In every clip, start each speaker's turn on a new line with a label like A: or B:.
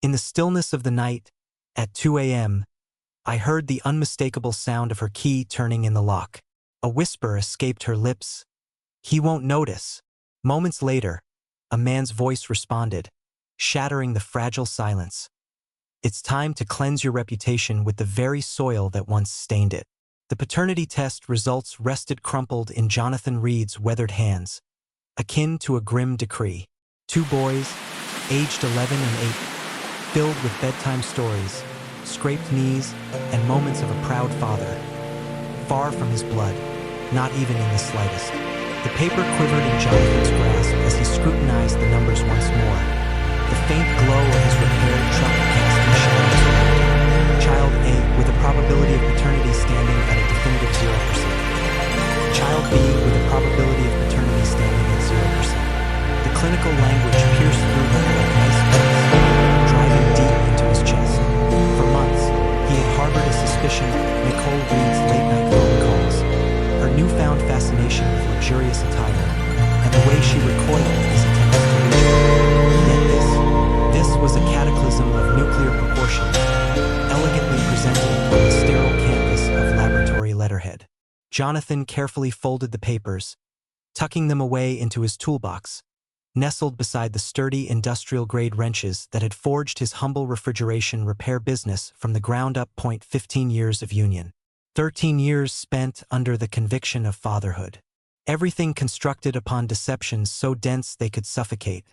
A: In the stillness of the night, at 2 a.m., I heard the unmistakable sound of her key turning in the lock. A whisper escaped her lips. "He won't notice." Moments later, a man's voice responded, shattering the fragile silence. "It's time to cleanse your reputation with the very soil that once stained it." The paternity test results rested crumpled in Jonathan Reed's weathered hands, akin to a grim decree. 2 boys, aged 11 and 8, filled with bedtime stories, scraped knees, and moments of a proud father. Far from his blood, not even in the slightest. The paper quivered in Jonathan's grasp as he scrutinized the numbers once more. The faint glow of his repaired truck casting shadows around him. Child A, with a probability of paternity standing at a definitive 0%. Child B, with a probability of paternity standing at 0%. The clinical language pierced through him like ice bolts, driving deep into his chest. For months, he had harbored a suspicion of Nicole Reed's late-night phone calls, her newfound fascination with luxurious attire, and the way she recoiled at his attempts to reach her. Yet this was a cataclysm of nuclear proportions, elegantly presented on the sterile canvas of laboratory letterhead. Jonathan carefully folded the papers, tucking them away into his toolbox, nestled beside the sturdy industrial-grade wrenches that had forged his humble refrigeration repair business from the ground up. 15 years of union. 13 years spent under the conviction of fatherhood. Everything constructed upon deceptions so dense they could suffocate.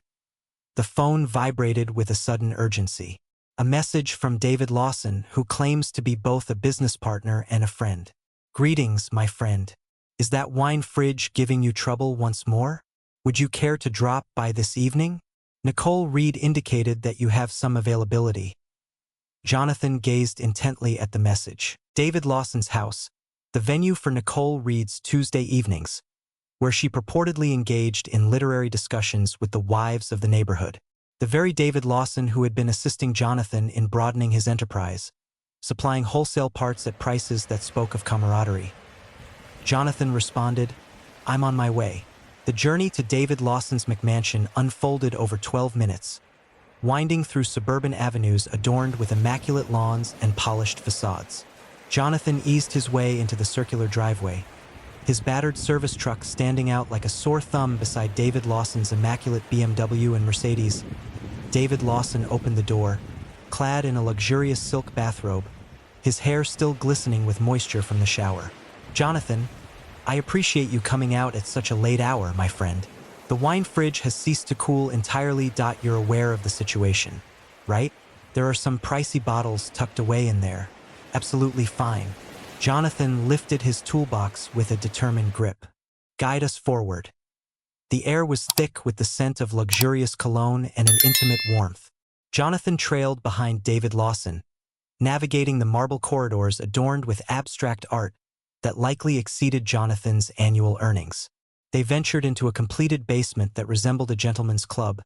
A: The phone vibrated with a sudden urgency. A message from David Lawson, who claims to be both a business partner and a friend. "Greetings, my friend. Is that wine fridge giving you trouble once more? Would you care to drop by this evening? Nicole Reed indicated that you have some availability." Jonathan gazed intently at the message. David Lawson's house, the venue for Nicole Reed's Tuesday evenings, where she purportedly engaged in literary discussions with the wives of the neighborhood. The very David Lawson who had been assisting Jonathan in broadening his enterprise, supplying wholesale parts at prices that spoke of camaraderie. Jonathan responded, "I'm on my way." The journey to David Lawson's McMansion unfolded over 12 minutes, winding through suburban avenues adorned with immaculate lawns and polished facades. Jonathan eased his way into the circular driveway, his battered service truck standing out like a sore thumb beside David Lawson's immaculate BMW and Mercedes. David Lawson opened the door, clad in a luxurious silk bathrobe, his hair still glistening with moisture from the shower. "Jonathan, I appreciate you coming out at such a late hour, my friend. The wine fridge has ceased to cool entirely. You're aware of the situation, right? There are some pricey bottles tucked away in there. Absolutely fine." Jonathan lifted his toolbox with a determined grip. "Guide us forward." The air was thick with the scent of luxurious cologne and an intimate warmth. Jonathan trailed behind David Lawson, navigating the marble corridors adorned with abstract art that likely exceeded Jonathan's annual earnings. They ventured into a completed basement that resembled a gentleman's club,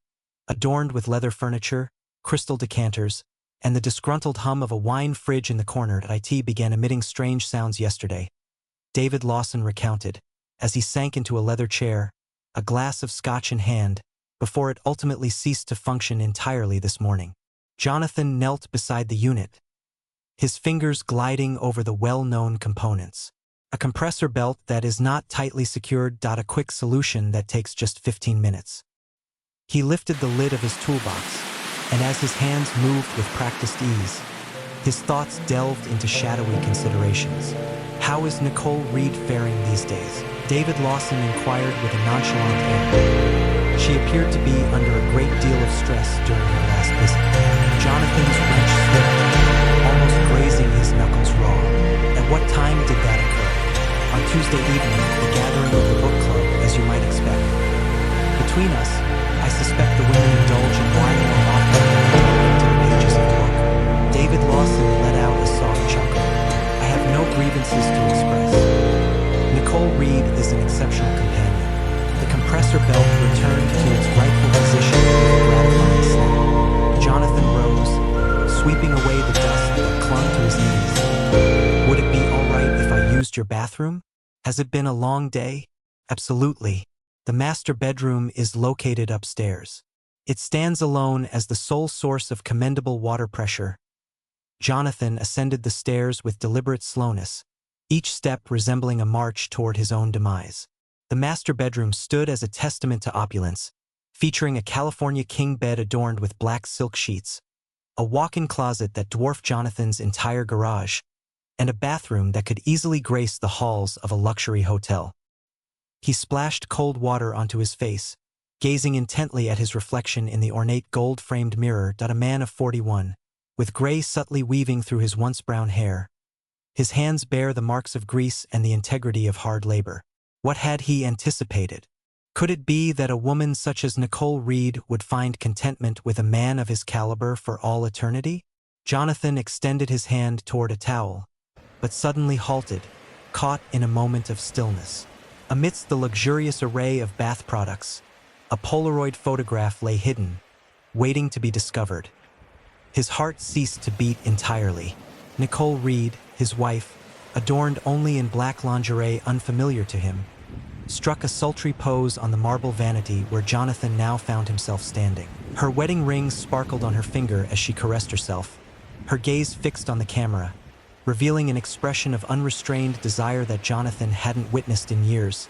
A: adorned with leather furniture, crystal decanters, and the disgruntled hum of a wine fridge in the corner. "It began emitting strange sounds yesterday," David Lawson recounted, as he sank into a leather chair, a glass of scotch in hand, before it ultimately ceased to function entirely this morning. Jonathan knelt beside the unit, his fingers gliding over the well-known components. A compressor belt that is not tightly secured. A quick solution that takes just 15 minutes. He lifted the lid of his toolbox, and as his hands moved with practiced ease, his thoughts delved into shadowy considerations. "How is Nicole Reed faring these days?" David Lawson inquired with a nonchalant air. "She appeared to be under a great deal of stress during her last visit." Jonathan's wrench slipped, almost grazing his knuckles raw. "At what time did that occur?" "On Tuesday evening, the gathering of the book club, as you might expect. Between us, I suspect the women indulge in whining more often than they delve into the pages of the book." David Lawson let out a soft chuckle. "I have no grievances to express. Nicole Reed is an exceptional companion." The compressor belt returned to its rightful position with a gratifying snap. Jonathan rose, sweeping away the dust that clung to his knees. "Would it be all right if I used your bathroom? Has it been a long day?" "Absolutely. The master bedroom is located upstairs." It stands alone as the sole source of commendable water pressure. Jonathan ascended the stairs with deliberate slowness, each step resembling a march toward his own demise. The master bedroom stood as a testament to opulence, featuring a California king bed adorned with black silk sheets, a walk-in closet that dwarfed Jonathan's entire garage, and a bathroom that could easily grace the halls of a luxury hotel. He splashed cold water onto his face, gazing intently at his reflection in the ornate gold-framed mirror. A man of 41, with gray subtly weaving through his once brown hair. His hands bear the marks of grease and the integrity of hard labor. What had he anticipated? Could it be that a woman such as Nicole Reed would find contentment with a man of his caliber for all eternity? Jonathan extended his hand toward a towel, but suddenly halted, caught in a moment of stillness. Amidst the luxurious array of bath products, a Polaroid photograph lay hidden, waiting to be discovered. His heart ceased to beat entirely. Nicole Reed, his wife, adorned only in black lingerie unfamiliar to him, struck a sultry pose on the marble vanity where Jonathan now found himself standing. Her wedding ring sparkled on her finger as she caressed herself, her gaze fixed on the camera, revealing an expression of unrestrained desire that Jonathan hadn't witnessed in years.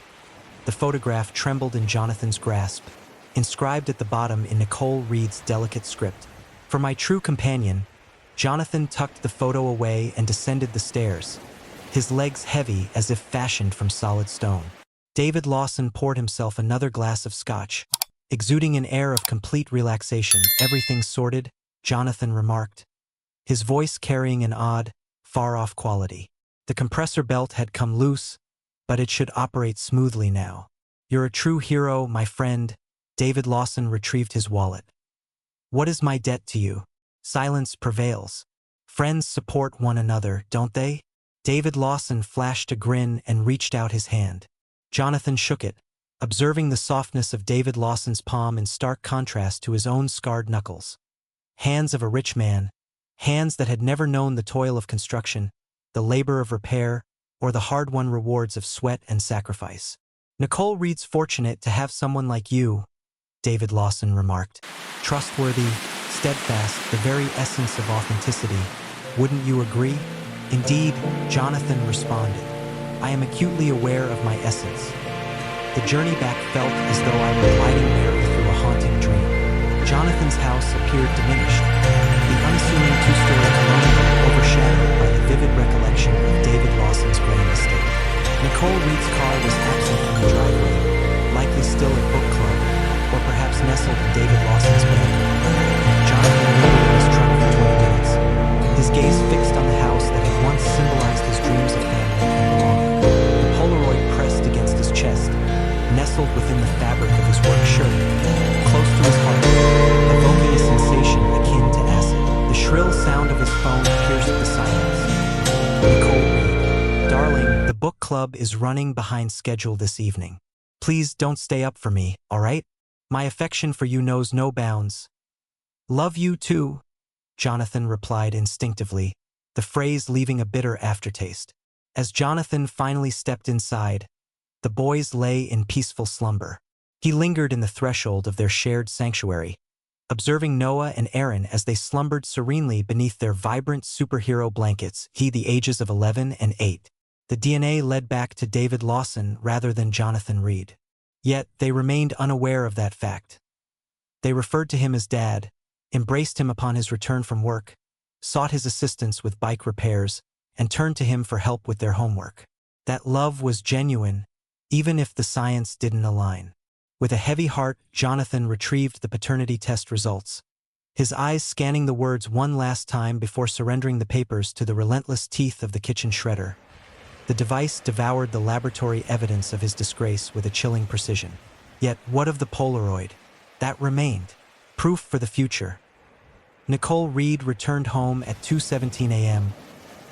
A: The photograph trembled in Jonathan's grasp, inscribed at the bottom in Nicole Reed's delicate script. "For my true companion." Jonathan tucked the photo away and descended the stairs, his legs heavy as if fashioned from solid stone. David Lawson poured himself another glass of scotch, exuding an air of complete relaxation. "Everything sorted," Jonathan remarked, his voice carrying an odd, far-off quality. The compressor belt had come loose, but it should operate smoothly now. "You're a true hero, my friend." David Lawson retrieved his wallet. "What is my debt to you?" Silence prevails. Friends support one another, don't they? David Lawson flashed a grin and reached out his hand. Jonathan shook it, observing the softness of David Lawson's palm in stark contrast to his own scarred knuckles. Hands of a rich man, hands that had never known the toil of construction, the labor of repair, or the hard-won rewards of sweat and sacrifice. "Nicole Reed's fortunate to have someone like you," David Lawson remarked. "Trustworthy, steadfast, the very essence of authenticity. Wouldn't you agree?" "Indeed," Jonathan responded. "I am acutely aware of my essence." The journey back felt as though I were gliding merrily through a haunting dream. Jonathan's house appeared diminished, the unassuming two-story colonial overshadowed by the vivid recollection of David Lawson's grand estate. Nicole Reed's car was absent from the driveway, likely still at book club, or perhaps nestled in David Lawson's bed. Jonathan waited in his truck for 20 minutes, his gaze fixed on the house that had once symbolized his dreams of family and belonging. The Polaroid pressed against his chest, nestled within the fabric of his work shirt, close to his heart, evoking a sensation akin to acid. The shrill sound of his phone pierced the silence. "Nicole Reed, darling, the book club is running behind schedule this evening. Please don't stay up for me, all right? My affection for you knows no bounds." "Love you too," Jonathan replied instinctively, the phrase leaving a bitter aftertaste. As Jonathan finally stepped inside, the boys lay in peaceful slumber. He lingered in the threshold of their shared sanctuary, observing Noah and Aaron as they slumbered serenely beneath their vibrant superhero blankets, the ages of 11 and 8. The DNA led back to David Lawson rather than Jonathan Reed. Yet they remained unaware of that fact. They referred to him as Dad, embraced him upon his return from work, sought his assistance with bike repairs, and turned to him for help with their homework. That love was genuine, even if the science didn't align. With a heavy heart, Jonathan retrieved the paternity test results, his eyes scanning the words one last time before surrendering the papers to the relentless teeth of the kitchen shredder. The device devoured the laboratory evidence of his disgrace with a chilling precision. Yet what of the Polaroid? That remained. Proof for the future. Nicole Reed returned home at 2:17 a.m.,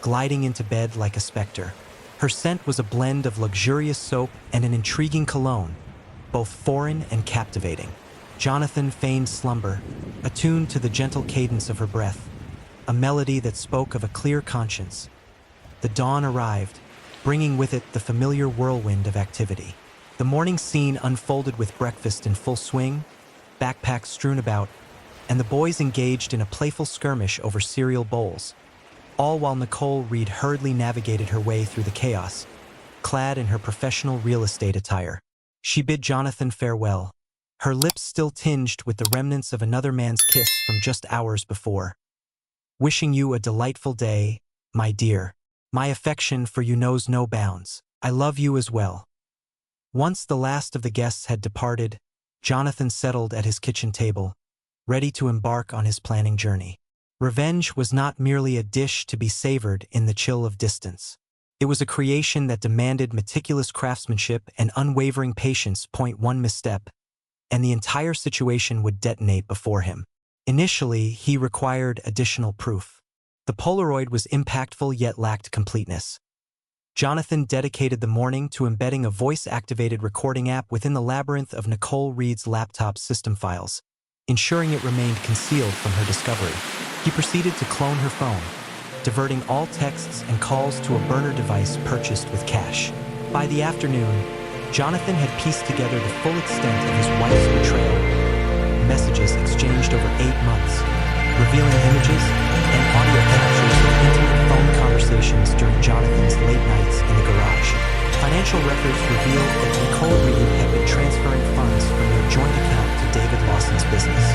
A: gliding into bed like a specter. Her scent was a blend of luxurious soap and an intriguing cologne, both foreign and captivating. Jonathan feigned slumber, attuned to the gentle cadence of her breath, a melody that spoke of a clear conscience. The dawn arrived, bringing with it the familiar whirlwind of activity. The morning scene unfolded with breakfast in full swing, backpacks strewn about, and the boys engaged in a playful skirmish over cereal bowls, all while Nicole Reed hurriedly navigated her way through the chaos, clad in her professional real estate attire. She bid Jonathan farewell, her lips still tinged with the remnants of another man's kiss from just hours before. Wishing you a delightful day, my dear. My affection for you knows no bounds. I love you as well. Once the last of the guests had departed, Jonathan settled at his kitchen table, ready to embark on his planning journey. Revenge was not merely a dish to be savored in the chill of distance. It was a creation that demanded meticulous craftsmanship and unwavering patience. One misstep, and the entire situation would detonate before him. Initially, he required additional proof. The Polaroid was impactful yet lacked completeness. Jonathan dedicated the morning to embedding a voice-activated recording app within the labyrinth of Nicole Reed's laptop's system files, ensuring it remained concealed from her discovery. He proceeded to clone her phone, diverting all texts and calls to a burner device purchased with cash. By the afternoon, Jonathan had pieced together the full extent of his wife's betrayal, messages exchanged over 8 months, revealing images and audio captures of intimate phone conversations during Jonathan's late nights in the garage. Financial records revealed that Nicole Reed had been transferring funds from their joint account to David Lawson's business.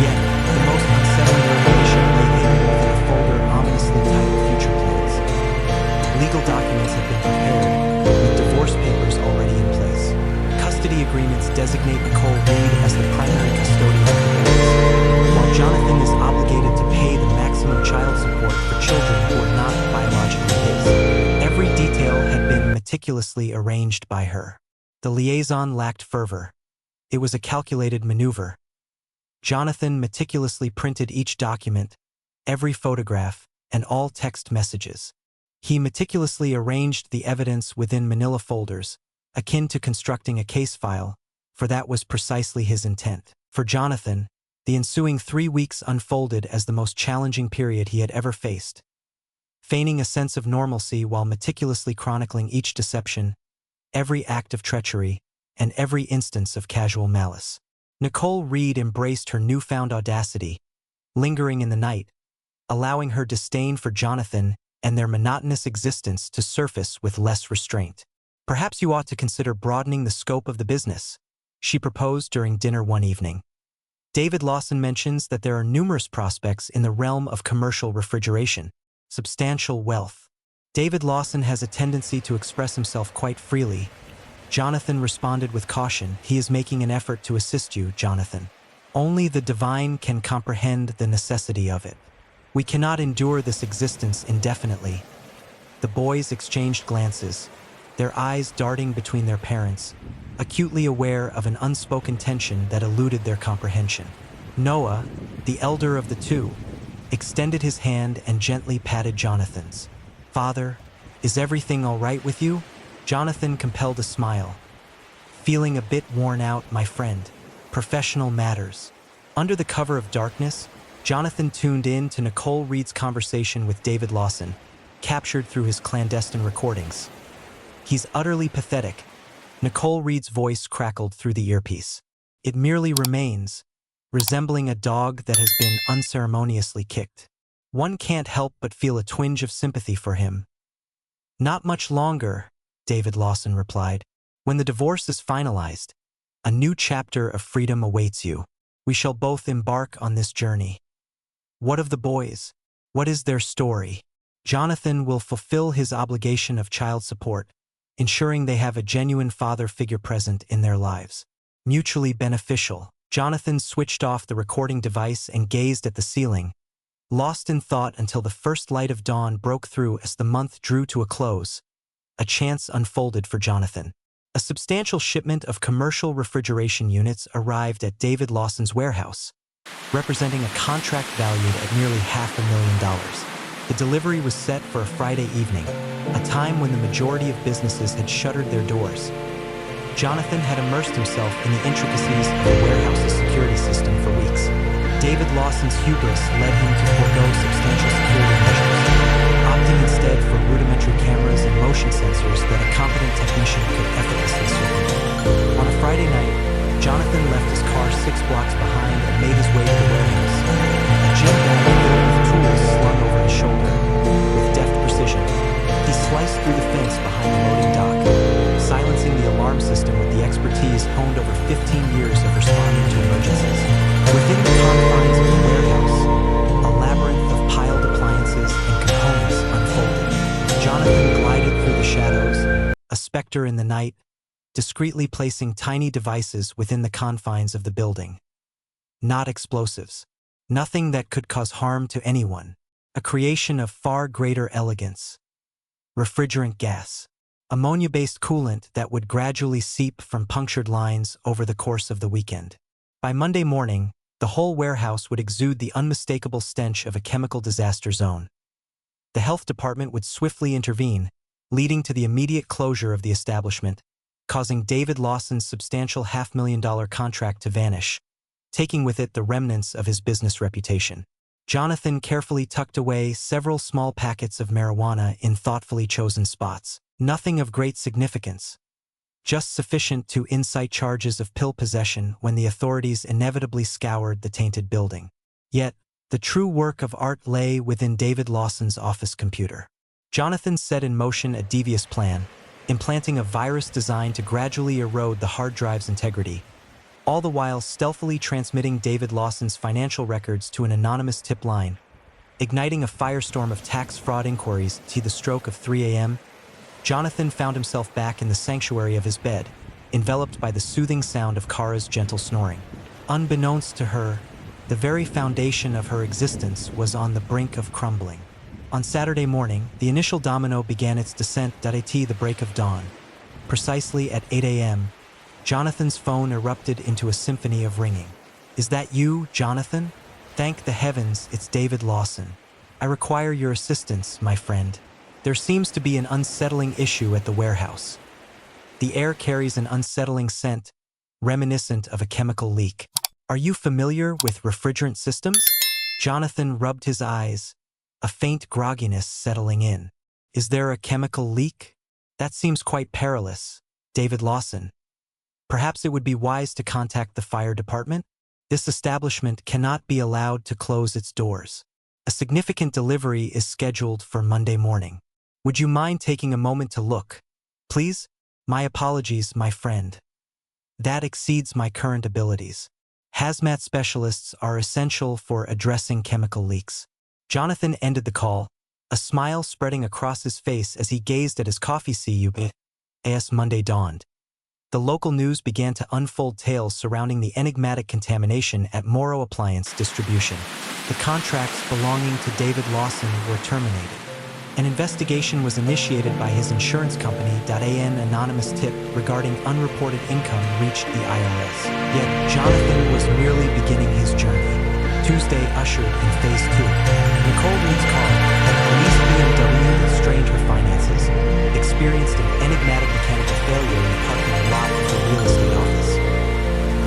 A: Yet, the most unsettling revelation lay hidden within a folder ominously titled Future Plans. Legal documents had been prepared, with divorce papers already in place. Custody agreements designate Nicole Reed as the primary custodian of the boys, while Jonathan is obligated to pay the maximum child support for children who are not biologically his. Every detail had been meticulously arranged by her. The liaison lacked fervor. It was a calculated maneuver. Jonathan meticulously printed each document, every photograph, and all text messages. He meticulously arranged the evidence within manila folders, akin to constructing a case file, for that was precisely his intent. For Jonathan, the ensuing 3 weeks unfolded as the most challenging period he had ever faced. Feigning a sense of normalcy while meticulously chronicling each deception, every act of treachery, and every instance of casual malice. Nicole Reed embraced her newfound audacity, lingering in the night, allowing her disdain for Jonathan and their monotonous existence to surface with less restraint. Perhaps you ought to consider broadening the scope of the business, she proposed during dinner one evening. David Lawson mentions that there are numerous prospects in the realm of commercial refrigeration, substantial wealth. David Lawson has a tendency to express himself quite freely. Jonathan responded with caution. He is making an effort to assist you, Jonathan. Only the divine can comprehend the necessity of it. We cannot endure this existence indefinitely. The boys exchanged glances, their eyes darting between their parents, acutely aware of an unspoken tension that eluded their comprehension. Noah, the elder of the two, extended his hand and gently patted Jonathan's. "Father, is everything all right with you?" Jonathan compelled a smile. "Feeling a bit worn out, my friend. Professional matters." Under the cover of darkness, Jonathan tuned in to Nicole Reed's conversation with David Lawson, captured through his clandestine recordings. "He's utterly pathetic." Nicole Reed's voice crackled through the earpiece. "It merely remains, resembling a dog that has been unceremoniously kicked. One can't help but feel a twinge of sympathy for him." "Not much longer," David Lawson replied. "When the divorce is finalized, a new chapter of freedom awaits you. We shall both embark on this journey." "What of the boys? What is their story?" "Jonathan will fulfill his obligation of child support, ensuring they have a genuine father figure present in their lives. Mutually beneficial." Jonathan switched off the recording device and gazed at the ceiling, lost in thought until the first light of dawn broke through as the month drew to a close. A chance unfolded for Jonathan. A substantial shipment of commercial refrigeration units arrived at David Lawson's warehouse, representing a contract valued at nearly $500,000. The delivery was set for a Friday evening, a time when the majority of businesses had shuttered their doors. Jonathan had immersed himself in the intricacies of the warehouse's security system for weeks. David Lawson's hubris led him to forego substantial security measures, opting instead for rudimentary cameras and motion sensors that a competent technician could effortlessly circumvent. On a Friday night, Jonathan left his car 6 blocks behind specter in the night, discreetly placing tiny devices within the confines of the building. Not explosives. Nothing that could cause harm to anyone. A creation of far greater elegance. Refrigerant gas. Ammonia-based coolant that would gradually seep from punctured lines over the course of the weekend. By Monday morning, the whole warehouse would exude the unmistakable stench of a chemical disaster zone. The health department would swiftly intervene, leading to the immediate closure of the establishment, causing David Lawson's substantial $500,000 contract to vanish, taking with it the remnants of his business reputation. Jonathan carefully tucked away several small packets of marijuana in thoughtfully chosen spots. Nothing of great significance, just sufficient to incite charges of pill possession when the authorities inevitably scoured the tainted building. Yet, the true work of art lay within David Lawson's office computer. Jonathan set in motion a devious plan, implanting a virus designed to gradually erode the hard drive's integrity, all the while stealthily transmitting David Lawson's financial records to an anonymous tip line, igniting a firestorm of tax fraud inquiries to the stroke of 3 a.m. Jonathan found himself back in the sanctuary of his bed, enveloped by the soothing sound of Kara's gentle snoring. Unbeknownst to her, the very foundation of her existence was on the brink of crumbling. On Saturday morning, the initial domino began its descent at the break of dawn. Precisely at 8 a.m., Jonathan's phone erupted into a symphony of ringing. "Is that you, Jonathan? Thank the heavens, it's David Lawson. I require your assistance, my friend. There seems to be an unsettling issue at the warehouse. The air carries an unsettling scent, reminiscent of a chemical leak. Are you familiar with refrigerant systems?" Jonathan rubbed his eyes, a faint grogginess settling in. "Is there a chemical leak? That seems quite perilous, David Lawson. Perhaps it would be wise to contact the fire department? This establishment cannot be allowed to close its doors. A significant delivery is scheduled for Monday morning. Would you mind taking a moment to look? Please? My apologies, my friend. That exceeds my current abilities. Hazmat specialists are essential for addressing chemical leaks." Jonathan ended the call, a smile spreading across his face as he gazed at his coffee cup as Monday dawned. The local news began to unfold tales surrounding the enigmatic contamination at Morrow Appliance Distribution. The contracts belonging to David Lawson were terminated. An investigation was initiated by his insurance company. An anonymous tip regarding unreported income reached the IRS. Yet Jonathan was merely beginning his journey. Tuesday ushered in phase 2. Nicole Reed's car, a police BMW that strained her finances, experienced an enigmatic mechanical failure in the parking lot of the real estate office.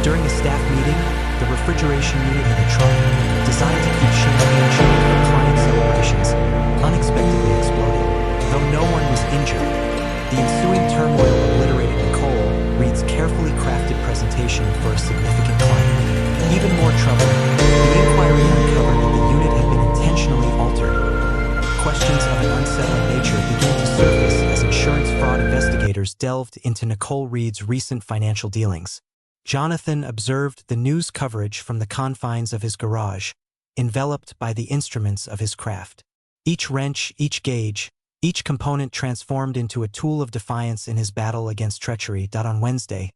A: During a staff meeting, the refrigeration unit in the trunk, designed to keep champagne chilled for client celebrations, unexpectedly exploded. Though no one was injured, the ensuing turmoil obliterated Nicole Reed's carefully crafted presentation for a significant client. Even more troubling, the inquiry uncovered that the unit had been intentionally altered. Questions of an unsettling nature began to surface as insurance fraud investigators delved into Nicole Reed's recent financial dealings. Jonathan observed the news coverage from the confines of his garage, enveloped by the instruments of his craft. Each wrench, each gauge, each component transformed into a tool of defiance in his battle against treachery. On Wednesday,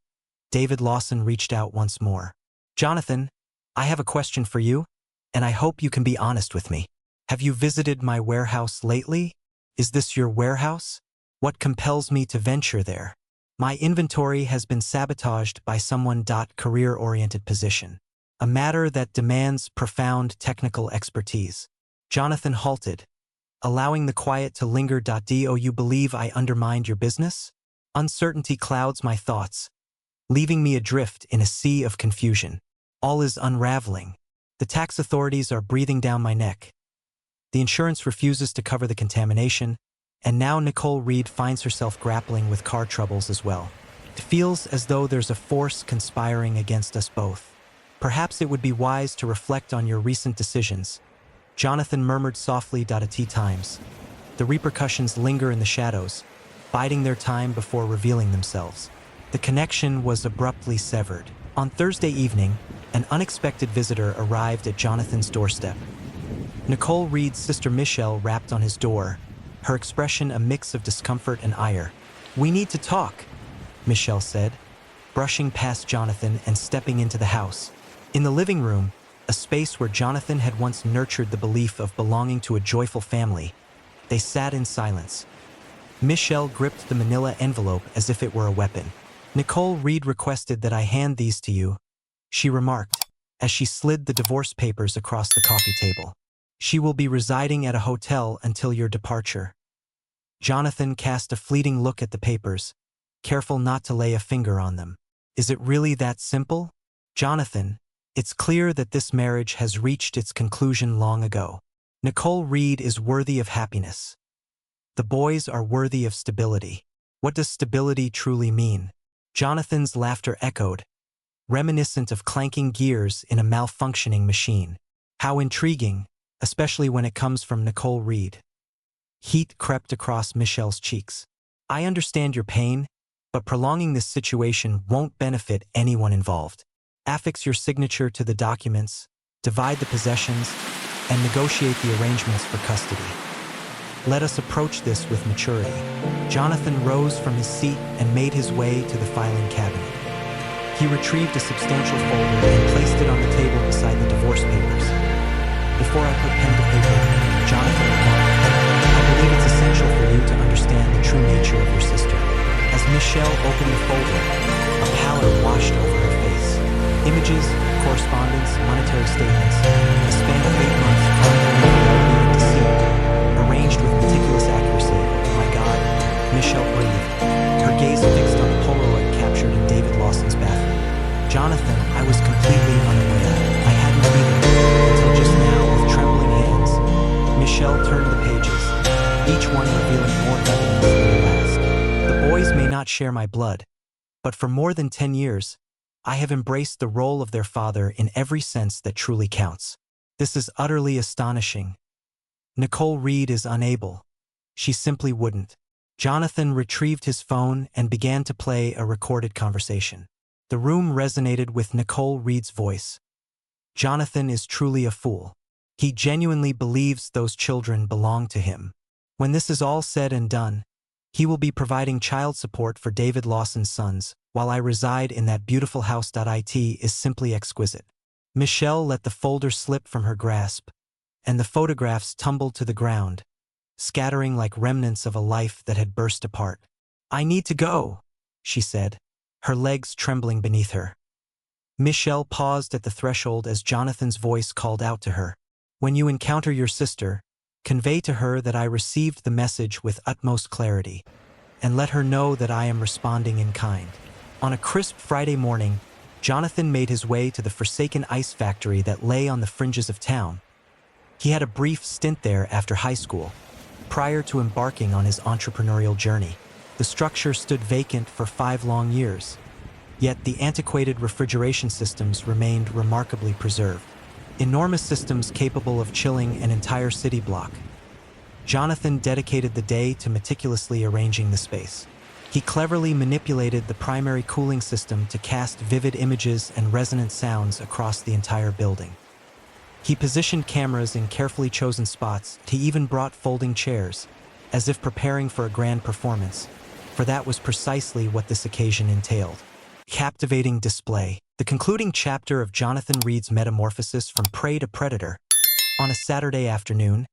A: David Lawson reached out once more. "Jonathan, I have a question for you, and I hope you can be honest with me. Have you visited my warehouse lately? Is this your warehouse? What compels me to venture there? My inventory has been sabotaged by someone. Career-oriented position. A matter that demands profound technical expertise." Jonathan halted, allowing the quiet to linger. Do you believe I undermined your business? Uncertainty clouds my thoughts, leaving me adrift in a sea of confusion. All is unraveling. The tax authorities are breathing down my neck. The insurance refuses to cover the contamination, and now Nicole Reed finds herself grappling with car troubles as well. It feels as though there's a force conspiring against us both. Perhaps it would be wise to reflect on your recent decisions, Jonathan murmured softly. At times, the repercussions linger in the shadows, biding their time before revealing themselves. The connection was abruptly severed. On Thursday evening, an unexpected visitor arrived at Jonathan's doorstep. Nicole Reed's sister Michelle rapped on his door, her expression a mix of discomfort and ire. "We need to talk," Michelle said, brushing past Jonathan and stepping into the house. In the living room, a space where Jonathan had once nurtured the belief of belonging to a joyful family, they sat in silence. Michelle gripped the manila envelope as if it were a weapon. "Nicole Reed requested that I hand these to you," she remarked, as she slid the divorce papers across the coffee table. "She will be residing at a hotel until your departure." Jonathan cast a fleeting look at the papers, careful not to lay a finger on them. "Is it really that simple? Jonathan, it's clear that this marriage has reached its conclusion long ago. Nicole Reed is worthy of happiness. The boys are worthy of stability. What does stability truly mean?" Jonathan's laughter echoed, reminiscent of clanking gears in a malfunctioning machine. "How intriguing, especially when it comes from Nicole Reed." Heat crept across Michelle's cheeks. "I understand your pain, but prolonging this situation won't benefit anyone involved. Affix your signature to the documents, divide the possessions, and negotiate the arrangements for custody. Let us approach this with maturity." Jonathan rose from his seat and made his way to the filing cabinet. He retrieved a substantial folder and placed it on the table beside the divorce papers. "Before I put pen to paper," Jonathan remarked, "I believe it's essential for you to understand the true nature of your sister." As Michelle opened the folder, a pallor washed over her face. Images, correspondence, monetary statements, a span of 8 months chronicling infidelity and deceit, arranged with meticulous accuracy. "My God," Michelle breathed, her gaze fixed on the Polaroid captured in David Lawson's bathroom. "Jonathan, I was completely unaware. I hadn't either, until just now, with trembling hands." Michelle turned the pages, each one revealing more evidence than the last. "The boys may not share my blood, but for more than 10 years, I have embraced the role of their father in every sense that truly counts. This is utterly astonishing. Nicole Reed is unable. She simply wouldn't." Jonathan retrieved his phone and began to play a recorded conversation. The room resonated with Nicole Reed's voice. "Jonathan is truly a fool. He genuinely believes those children belong to him. When this is all said and done, he will be providing child support for David Lawson's sons, while I reside in that beautiful house. It is simply exquisite." Michelle let the folder slip from her grasp, and the photographs tumbled to the ground, scattering like remnants of a life that had burst apart. "I need to go," she said, her legs trembling beneath her. Michelle paused at the threshold as Jonathan's voice called out to her. "When you encounter your sister, convey to her that I received the message with utmost clarity, and let her know that I am responding in kind." On a crisp Friday morning, Jonathan made his way to the forsaken ice factory that lay on the fringes of town. He had a brief stint there after high school, prior to embarking on his entrepreneurial journey. The structure stood vacant for 5 long years, yet the antiquated refrigeration systems remained remarkably preserved. Enormous systems capable of chilling an entire city block. Jonathan dedicated the day to meticulously arranging the space. He cleverly manipulated the primary cooling system to cast vivid images and resonant sounds across the entire building. He positioned cameras in carefully chosen spots. He even brought folding chairs, as if preparing for a grand performance, for that was precisely what this occasion entailed. Captivating display. The concluding chapter of Jonathan Reed's metamorphosis from prey to predator. On a Saturday afternoon,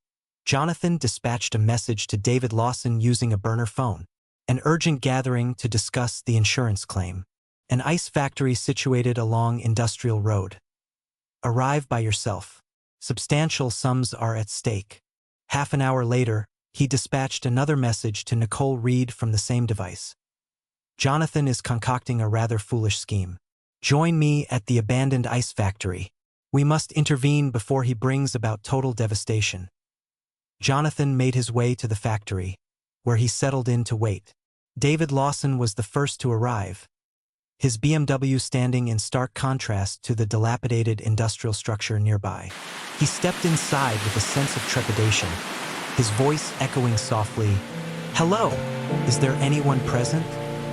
A: Jonathan dispatched a message to David Lawson using a burner phone. An urgent gathering to discuss the insurance claim. An ice factory situated along Industrial Road. Arrive by yourself. Substantial sums are at stake. Half an hour later, he dispatched another message to Nicole Reed from the same device. Jonathan is concocting a rather foolish scheme. Join me at the abandoned ice factory. We must intervene before he brings about total devastation. Jonathan made his way to the factory, where he settled in to wait. David Lawson was the first to arrive, his BMW standing in stark contrast to the dilapidated industrial structure nearby. He stepped inside with a sense of trepidation, his voice echoing softly, "Hello, is there anyone present?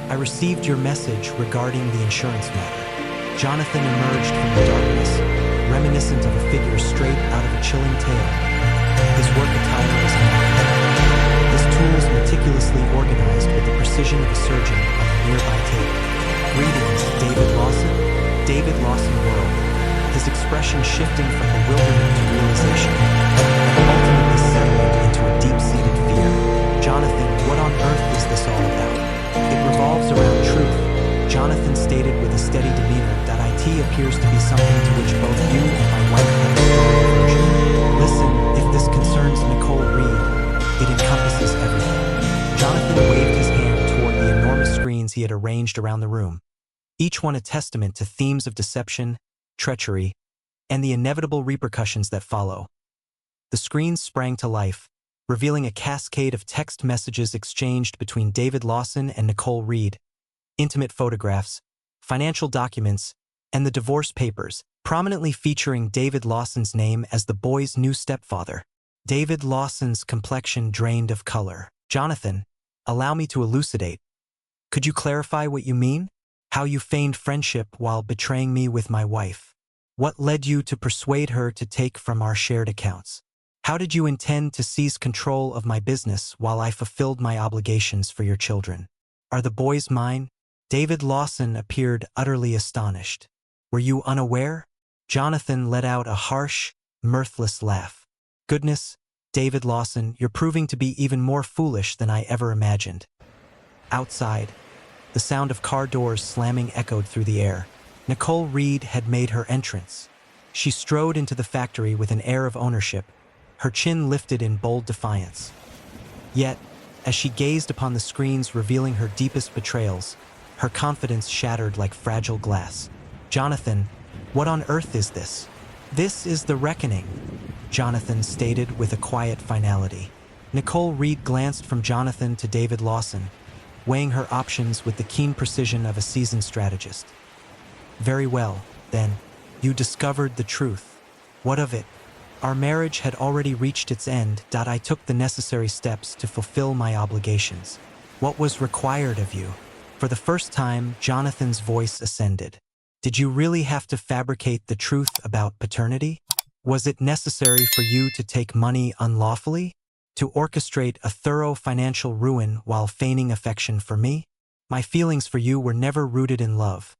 A: I received your message regarding the insurance matter." Jonathan emerged from the darkness, reminiscent of a figure straight out of a chilling tale. His work attire was immaculate, his tools meticulously organized with the precision precision of a surgeon on a nearby table. "Greetings, David Lawson?" David Lawson whirled, his expression shifting from bewilderment to realization, and ultimately settling into a deep-seated fear. "Jonathan, what on earth is this all about?" "It revolves around truth," Jonathan stated with a steady demeanor. "It appears to be something to which both you and my wife have a strong aversion. Listen, if this concerns Nicole Reed, it encompasses everything." Jonathan waved his hand toward the enormous screens he had arranged around the room, each one a testament to themes of deception, treachery, and the inevitable repercussions that follow. The screens sprang to life, revealing a cascade of text messages exchanged between David Lawson and Nicole Reed, intimate photographs, financial documents, and the divorce papers, prominently featuring David Lawson's name as the boy's new stepfather. David Lawson's complexion drained of color. "Jonathan, allow me to elucidate. Could you clarify what you mean? How you feigned friendship while betraying me with my wife? What led you to persuade her to take from our shared accounts? How did you intend to seize control of my business while I fulfilled my obligations for your children? Are the boys mine?" David Lawson appeared utterly astonished. "Were you unaware?" Jonathan let out a harsh, mirthless laugh. "Goodness, David Lawson, you're proving to be even more foolish than I ever imagined." Outside, the sound of car doors slamming echoed through the air. Nicole Reed had made her entrance. She strode into the factory with an air of ownership, her chin lifted in bold defiance. Yet, as she gazed upon the screens revealing her deepest betrayals, her confidence shattered like fragile glass. "Jonathan, what on earth is this?" "This is the reckoning," Jonathan stated with a quiet finality. Nicole Reed glanced from Jonathan to David Lawson, weighing her options with the keen precision of a seasoned strategist. "Very well, then. You discovered the truth. What of it?" "Our marriage had already reached its end. I took the necessary steps to fulfill my obligations." "What was required of you?" For the first time, Jonathan's voice ascended. "Did you really have to fabricate the truth about paternity? Was it necessary for you to take money unlawfully? To orchestrate a thorough financial ruin while feigning affection for me? My feelings for you were never rooted in love."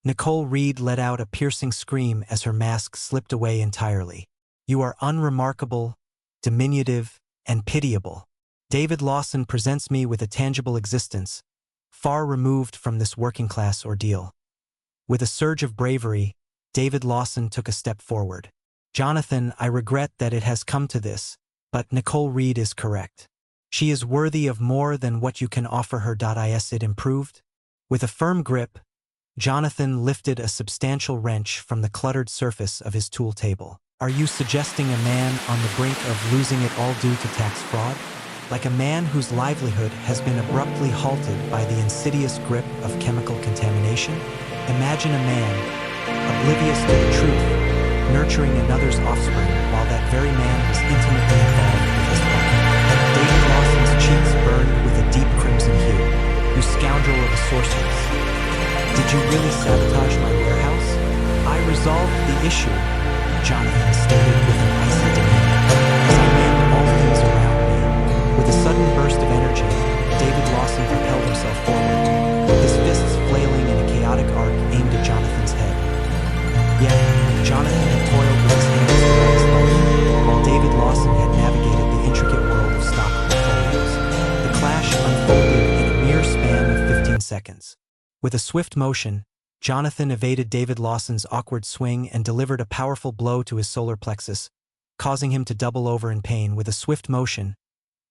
A: Nicole Reed let out a piercing scream as her mask slipped away entirely. "You are unremarkable, diminutive, and pitiable. David Lawson presents me with a tangible existence, far removed from this working-class ordeal." With a surge of bravery, David Lawson took a step forward. "Jonathan, I regret that it has come to this, but Nicole Reed is correct. She is worthy of more than what you can offer her. Is it improved?" With a firm grip, Jonathan lifted a substantial wrench from the cluttered surface of his tool table. "Are you suggesting a man on the brink of losing it all due to tax fraud? Like a man whose livelihood has been abruptly halted by the insidious grip of chemical contamination? Imagine a man, oblivious to the truth, nurturing another's offspring while that very man was intimately involved with his wife." David Lawson's cheeks burned with a deep crimson hue. "You scoundrel of a sorceress. Did you really sabotage my warehouse?" "I resolved the issue," Jonathan stated with an icy demeanor, "as I manned all things around me." With a sudden burst of energy, David Lawson propelled himself forward, his fists flailing in a chaotic arc aimed at Jonathan's head. Yet, Jonathan had toiled with his hands throughout his life, while David Lawson had navigated the intricate world of stock portfolios. The clash unfolded in a mere span of 15 seconds. With a swift motion, Jonathan evaded David Lawson's awkward swing and delivered a powerful blow to his solar plexus, causing him to double over in pain. With a swift motion,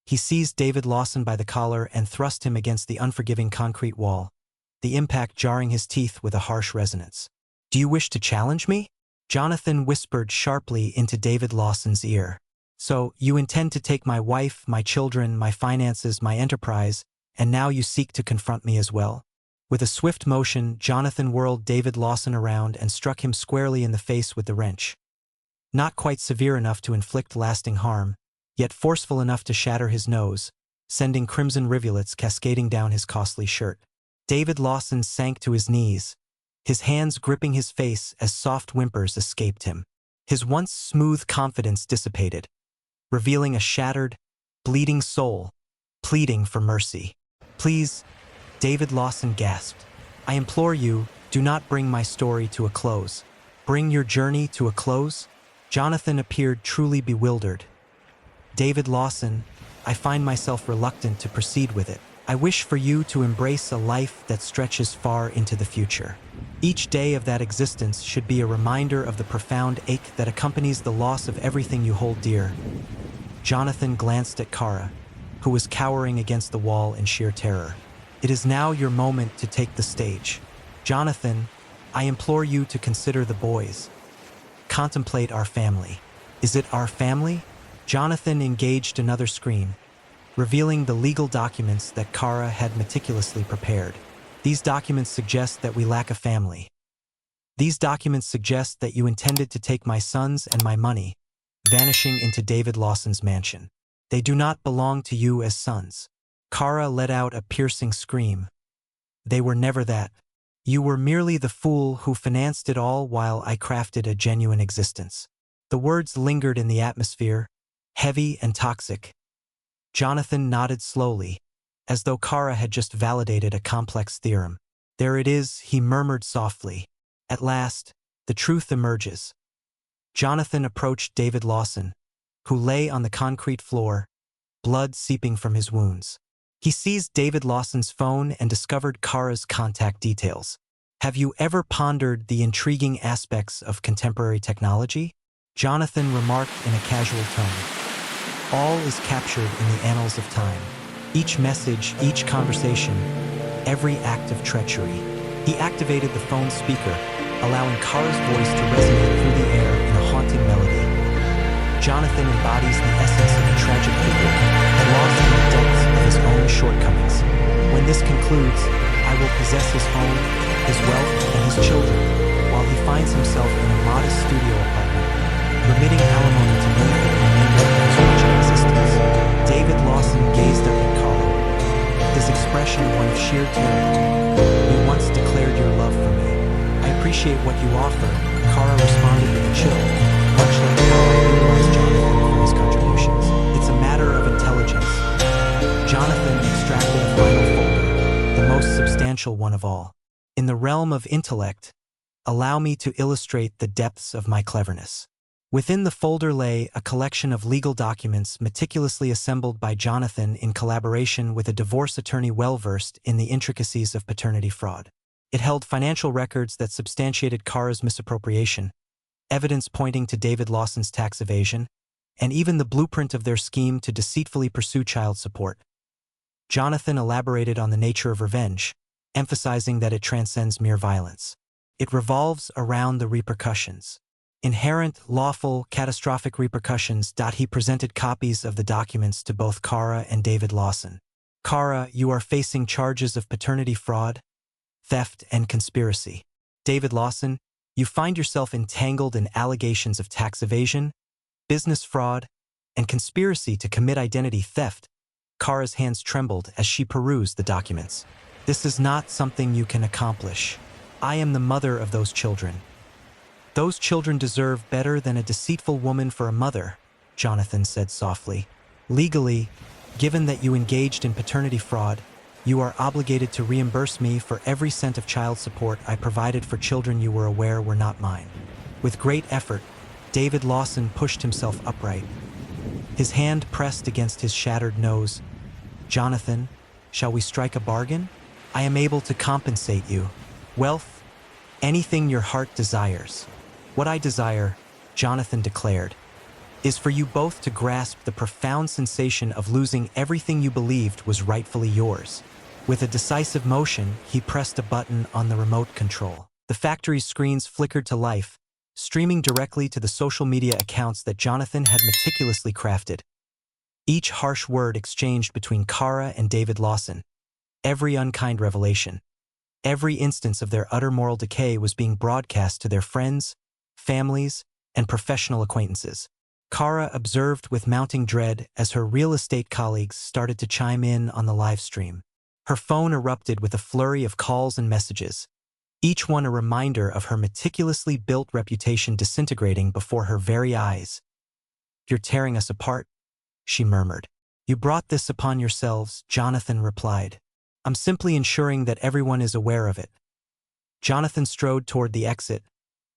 A: he seized David Lawson by the collar and thrust him against the unforgiving concrete wall, the impact jarring his teeth with a harsh resonance. "Do you wish to challenge me?" Jonathan whispered sharply into David Lawson's ear. "So, you intend to take my wife, my children, my finances, my enterprise, and now you seek to confront me as well?" With a swift motion, Jonathan whirled David Lawson around and struck him squarely in the face with the wrench. Not quite severe enough to inflict lasting harm, yet forceful enough to shatter his nose, sending crimson rivulets cascading down his costly shirt. David Lawson sank to his knees, his hands gripping his face as soft whimpers escaped him. His once smooth confidence dissipated, revealing a shattered, bleeding soul, pleading for mercy. Please, David Lawson gasped. I implore you, do not bring my story to a close. Bring your journey to a close? Jonathan appeared truly bewildered. David Lawson, I find myself reluctant to proceed with it. I wish for you to embrace a life that stretches far into the future. Each day of that existence should be a reminder of the profound ache that accompanies the loss of everything you hold dear. Jonathan glanced at Kara, who was cowering against the wall in sheer terror. It is now your moment to take the stage. Jonathan, I implore you to consider the boys. Contemplate our family. Is it our family? Jonathan engaged another scream, revealing the legal documents that Kara had meticulously prepared. These documents suggest that we lack a family. These documents suggest that you intended to take my sons and my money, vanishing into David Lawson's mansion. They do not belong to you as sons. Kara let out a piercing scream. They were never that. You were merely the fool who financed it all while I crafted a genuine existence. The words lingered in the atmosphere, heavy and toxic. Jonathan nodded slowly, as though Kara had just validated a complex theorem. There it is, he murmured softly. At last, the truth emerges. Jonathan approached David Lawson, who lay on the concrete floor, blood seeping from his wounds. He seized David Lawson's phone and discovered Kara's contact details. Have you ever pondered the intriguing aspects of contemporary technology? Jonathan remarked in a casual tone. All is captured in the annals of time. Each message, each conversation, every act of treachery. He activated the phone speaker, allowing Kara's voice to resonate through the air in a haunting melody. Jonathan embodies the essence of a tragic figure, lost in the depths of his own shortcomings. When this concludes, I will possess his home, his wealth, and his children, while he finds himself in a modest studio apartment, remitting alimony to me for the remainder of his wretched existence. David Lawson gazed up at Kara, his expression one of sheer terror. You once declared your love for me. I appreciate what you offer, Kara responded with a chill, much like how I utilized Jonathan for his contributions. It's a matter of intelligence. Jonathan extracted a final folder, the most substantial one of all. In the realm of intellect, allow me to illustrate the depths of my cleverness. Within the folder lay a collection of legal documents meticulously assembled by Jonathan in collaboration with a divorce attorney well-versed in the intricacies of paternity fraud. It held financial records that substantiated Kara's misappropriation, evidence pointing to David Lawson's tax evasion, and even the blueprint of their scheme to deceitfully pursue child support. Jonathan elaborated on the nature of revenge, emphasizing that it transcends mere violence. It revolves around the repercussions. Inherent, lawful, catastrophic repercussions. He presented copies of the documents to both Kara and David Lawson. Kara, you are facing charges of paternity fraud, theft, and conspiracy. David Lawson, you find yourself entangled in allegations of tax evasion, business fraud, and conspiracy to commit identity theft. Kara's hands trembled as she perused the documents. This is not something you can accomplish. I am the mother of those children. Those children deserve better than a deceitful woman for a mother, Jonathan said softly. Legally, given that you engaged in paternity fraud, you are obligated to reimburse me for every cent of child support I provided for children you were aware were not mine. With great effort, David Lawson pushed himself upright. His hand pressed against his shattered nose. Jonathan, shall we strike a bargain? I am able to compensate you. Wealth, anything your heart desires. What I desire, Jonathan declared, is for you both to grasp the profound sensation of losing everything you believed was rightfully yours. With a decisive motion, he pressed a button on the remote control. The factory's screens flickered to life, streaming directly to the social media accounts that Jonathan had meticulously crafted. Each harsh word exchanged between Kara and David Lawson, every unkind revelation, every instance of their utter moral decay was being broadcast to their friends, families, and professional acquaintances. Kara observed with mounting dread as her real estate colleagues started to chime in on the live stream. Her phone erupted with a flurry of calls and messages, each one a reminder of her meticulously built reputation disintegrating before her very eyes. You're tearing us apart, she murmured. You brought this upon yourselves, Jonathan replied. I'm simply ensuring that everyone is aware of it. Jonathan strode toward the exit,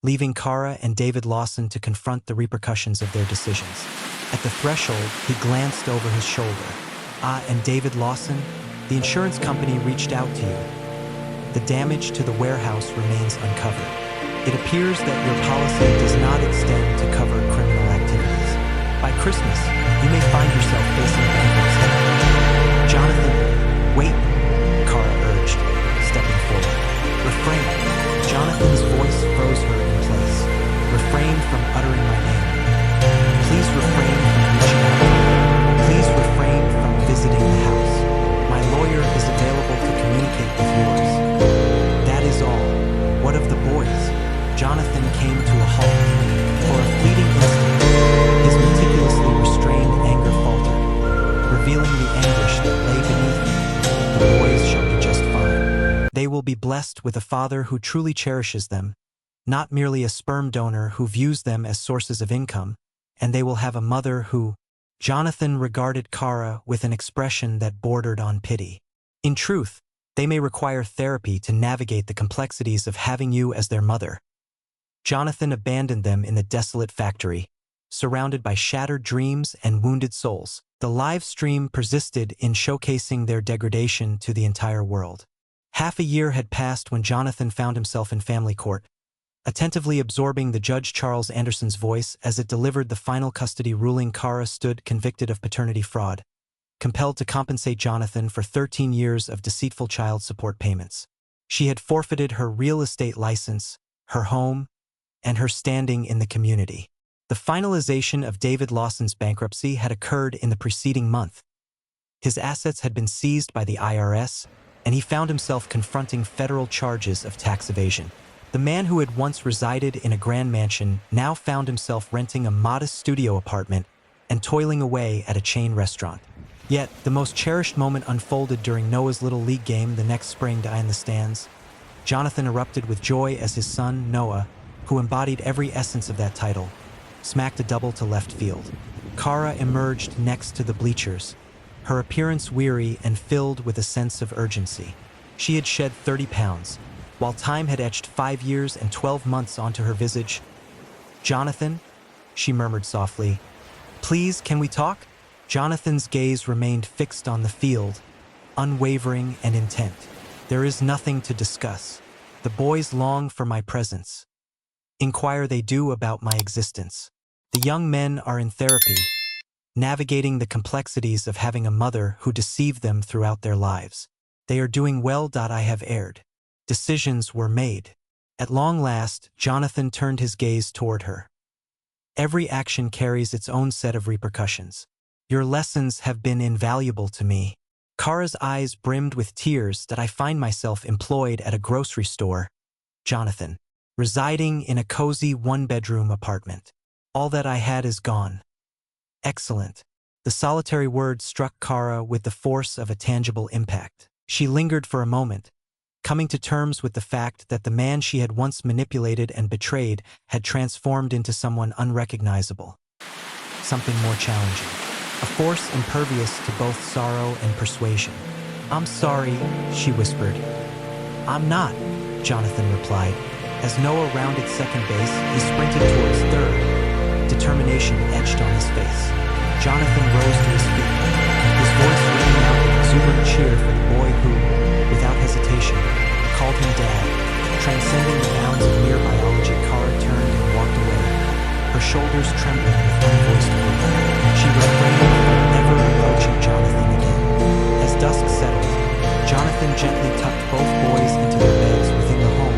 A: leaving Kara and David Lawson to confront the repercussions of their decisions. At the threshold, he glanced over his shoulder. And David Lawson, the insurance company reached out to you. The damage to the warehouse remains uncovered. It appears that your policy does not extend to cover criminal activities. By Christmas, you may find yourself facing bankruptcy. Jonathan, wait, Kara urged, stepping forward. Refrain. Jonathan's voice froze her in place. Refrain from uttering my name. Please refrain from reaching out to me. Please refrain from visiting the house. My lawyer is available to communicate with yours. That is all. What of the boys? Jonathan came to a halt. For a fleeting instant, his meticulously restrained anger faltered, revealing the anguish that lay beneath it. The boys shall be just fine. They will be blessed with a father who truly cherishes them, not merely a sperm donor who views them as sources of income, and they will have a mother who... Jonathan regarded Kara with an expression that bordered on pity. In truth, they may require therapy to navigate the complexities of having you as their mother. Jonathan abandoned them in the desolate factory, surrounded by shattered dreams and wounded souls. The live stream persisted in showcasing their degradation to the entire world. Half a year had passed when Jonathan found himself in family court, attentively absorbing the Judge Charles Anderson's voice as it delivered the final custody ruling. Kara stood convicted of paternity fraud, compelled to compensate Jonathan for 13 years of deceitful child support payments. She had forfeited her real estate license, her home, and her standing in the community. The finalization of David Lawson's bankruptcy had occurred in the preceding month. His assets had been seized by the IRS, and he found himself confronting federal charges of tax evasion. The man who had once resided in a grand mansion now found himself renting a modest studio apartment and toiling away at a chain restaurant. Yet, the most cherished moment unfolded during Noah's Little League game the next spring in the stands. Jonathan erupted with joy as his son, Noah, who embodied every essence of that title, smacked a double to left field. Kara emerged next to the bleachers, her appearance weary and filled with a sense of urgency. She had shed 30 pounds, while time had etched 5 years and 12 months onto her visage. "Jonathan," she murmured softly, "please, can we talk?" Jonathan's gaze remained fixed on the field, unwavering and intent. "There is nothing to discuss. The boys long for my presence. Inquire they do about my existence. The young men are in therapy, navigating the complexities of having a mother who deceived them throughout their lives. They are doing well. I have erred. Decisions were made." At long last, Jonathan turned his gaze toward her. "Every action carries its own set of repercussions. Your lessons have been invaluable to me." Kara's eyes brimmed with tears. "That I find myself employed at a grocery store, Jonathan, residing in a cozy one-bedroom apartment. All that I had is gone." "Excellent." The solitary word struck Kara with the force of a tangible impact. She lingered for a moment, coming to terms with the fact that the man she had once manipulated and betrayed had transformed into someone unrecognizable. Something more challenging. A force impervious to both sorrow and persuasion. "I'm sorry," she whispered. "I'm not," Jonathan replied. As Noah rounded second base, he sprinted towards third. Determination etched on his face. Jonathan rose to his feet, his voice ringing out with exuberant cheer for the boy who, without hesitation, called him Dad. Transcending the bounds of mere biology, Kara turned and walked away, her shoulders trembling with unvoiced hope. She refrained from ever approaching Jonathan again. As dusk settled, Jonathan gently tucked both boys into their beds within the home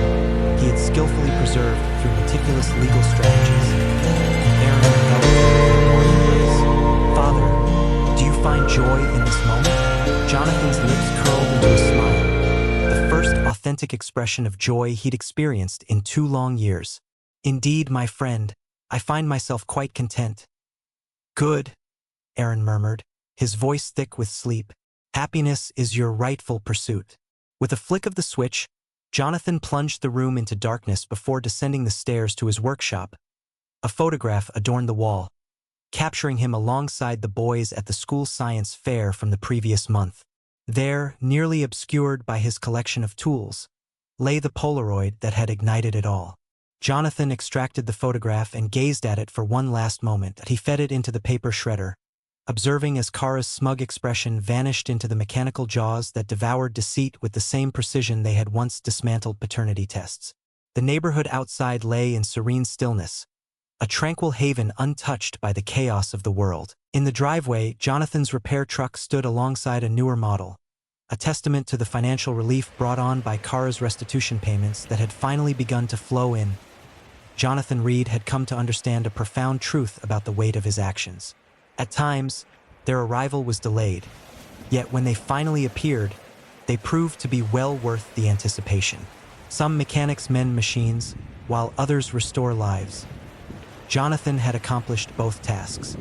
A: he had skillfully preserved through meticulous legal strategies. Aaron held him with a warm embrace. "Father, do you find joy in this moment?" Jonathan's lips curled into a smile, the first authentic expression of joy he'd experienced in 2 long years. "Indeed, my friend, I find myself quite content." "Good," Aaron murmured, his voice thick with sleep. "Happiness is your rightful pursuit." With a flick of the switch, Jonathan plunged the room into darkness before descending the stairs to his workshop. A photograph adorned the wall, capturing him alongside the boys at the school science fair from the previous month. There, nearly obscured by his collection of tools, lay the Polaroid that had ignited it all. Jonathan extracted the photograph and gazed at it for one last moment. He fed it into the paper shredder, observing as Kara's smug expression vanished into the mechanical jaws that devoured deceit with the same precision they had once dismantled paternity tests. The neighborhood outside lay in serene stillness, a tranquil haven untouched by the chaos of the world. In the driveway, Jonathan's repair truck stood alongside a newer model, a testament to the financial relief brought on by Kara's restitution payments that had finally begun to flow in. Jonathan Reed had come to understand a profound truth about the weight of his actions. At times, their arrival was delayed, yet when they finally appeared, they proved to be well worth the anticipation. Some mechanics mend machines, while others restore lives. Jonathan had accomplished both tasks.